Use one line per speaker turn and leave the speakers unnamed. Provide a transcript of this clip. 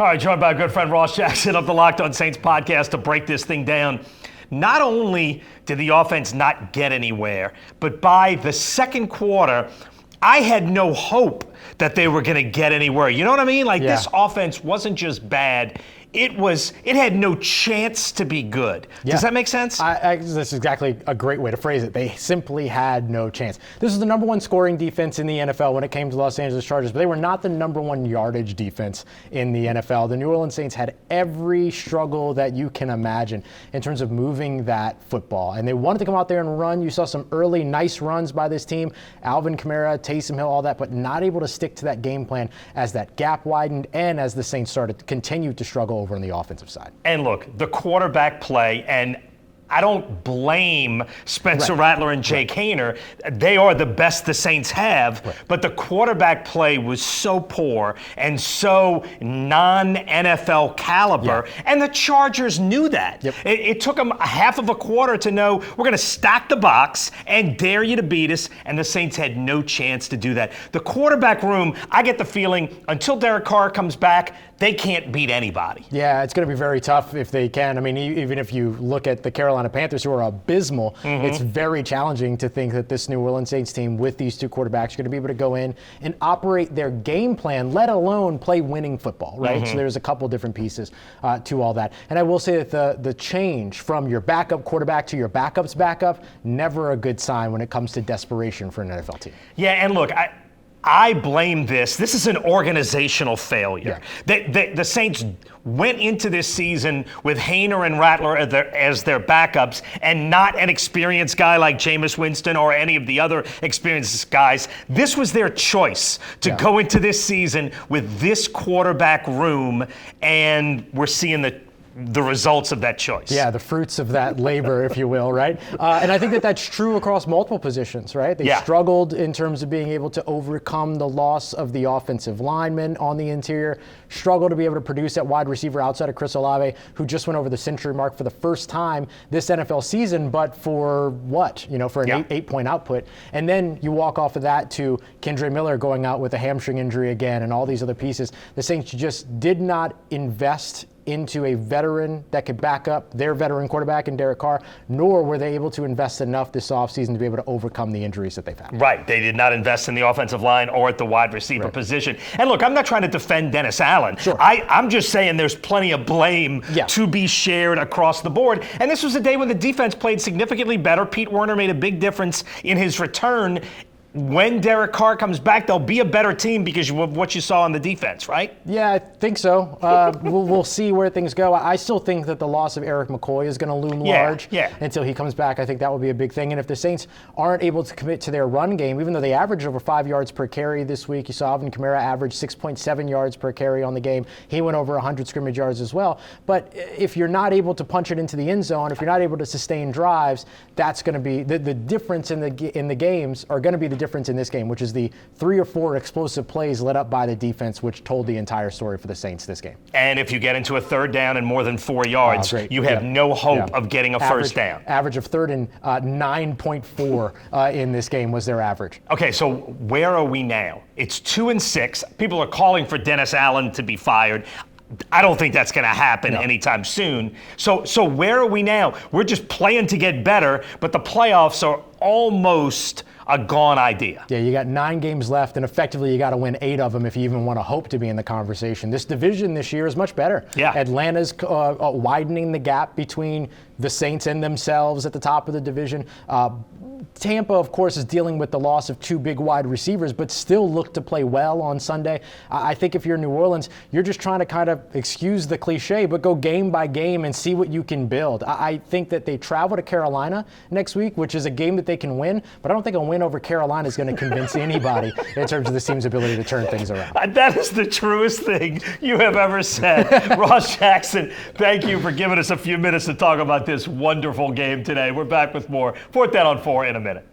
All right, joined by a good friend, Ross Jackson of the Locked on Saints podcast to break this thing down. Not only did the offense not get anywhere, but by the second quarter, I had no hope that they were going to get anywhere. You know what I mean? This offense wasn't just bad. It had no chance to be good.
Yeah.
Does that make sense?
This is exactly a great way to phrase it. They simply had no chance. This is the number one scoring defense in the NFL when it came to the Los Angeles Chargers, but they were not the number one yardage defense in the NFL. The New Orleans Saints had every struggle that you can imagine in terms of moving that football. And they wanted to come out there and run. You saw some early nice runs by this team. Alvin Kamara, Taysom Hill, all that, but not able to stick to that game plan as that gap widened and as the Saints started to continue to struggle over on the offensive side.
And look, the quarterback play, and I don't blame Spencer Rattler and Jake Haener. They are the best the Saints have, but the quarterback play was so poor and so non-NFL caliber, and the Chargers knew that. It took them a half of a quarter to know we're going to stack the box and dare you to beat us, and the Saints had no chance to do that. The quarterback room, I get the feeling, until Derek Carr comes back, they can't beat anybody.
Yeah, it's going to be very tough if they can. I mean, even if you look at the Carolina Panthers, who are abysmal, it's very challenging to think that this New Orleans Saints team with these two quarterbacks are going to be able to go in and operate their game plan, let alone play winning football, right? So there's a couple different pieces to all that. And I will say that the change from your backup quarterback to your backup's backup, never a good sign when it comes to desperation for an NFL team.
Yeah, and look, I blame this. This is an organizational failure. The Saints went into this season with Haener and Rattler as their backups and not an experienced guy like Jameis Winston or any of the other experienced guys. This was their choice to go into this season with this quarterback room, and we're seeing the results of that choice.
Yeah, the fruits of that labor, if you will, right? And I think that that's true across multiple positions, right? They struggled in terms of being able to overcome the loss of the offensive lineman on the interior, struggled to be able to produce at wide receiver outside of Chris Olave, who just went over the century mark for the first time this NFL season, but for what? For an eight-point output. And then you walk off of that to Kendre Miller going out with a hamstring injury again and all these other pieces. The Saints just did not invest into a veteran that could back up their veteran quarterback in Derek Carr, nor were they able to invest enough this offseason to be able to overcome the injuries that they've had.
Right. They did not invest in the offensive line or at the wide receiver position. And look, I'm not trying to defend Dennis Allen.
Sure.
I'm just saying there's plenty of blame to be shared across the board. And this was a day when the defense played significantly better. Pete Werner made a big difference in his return. When Derek Carr comes back, they'll be a better team because of what you saw on the defense, right?
Yeah, I think so. We'll see where things go. I still think that the loss of Eric McCoy is going to loom large until he comes back. I think that will be a big thing. And if the Saints aren't able to commit to their run game, even though they averaged over 5 yards per carry this week, you saw Alvin Kamara average 6.7 yards per carry on the game. He went over 100 scrimmage yards as well. But if you're not able to punch it into the end zone, if you're not able to sustain drives, that's going to be the difference in the games are going to be the difference in this game, which is the 3 or 4 explosive plays led up by the defense, which told the entire story for the Saints this game.
And if you get into a third down and more than 4 yards, you have no hope of getting a first down.
Average of third and 9.4 in this game was their average.
Okay, so where are we now? It's 2-6. People are calling for Dennis Allen to be fired. I don't think that's going to happen anytime soon. So where are we now? We're just playing to get better, but the playoffs are almost a gone idea.
Yeah, you got 9 games left, and effectively you got to win 8 of them if you even want to hope to be in the conversation. This division this year is much better. Atlanta's widening the gap between the Saints and themselves at the top of the division. Tampa, of course, is dealing with the loss of 2 big wide receivers, but still look to play well on Sunday. I think if you're New Orleans, you're just trying to kind of, excuse the cliche, but go game by game and see what you can build. I think that they travel to Carolina next week, which is a game that they can win, but I don't think a win over Carolina is going to convince anybody in terms of this team's ability to turn things around.
That is the truest thing you have ever said. Ross Jackson, thank you for giving us a few minutes to talk about this wonderful game today. We're back with more 4th Down on 4 in a minute.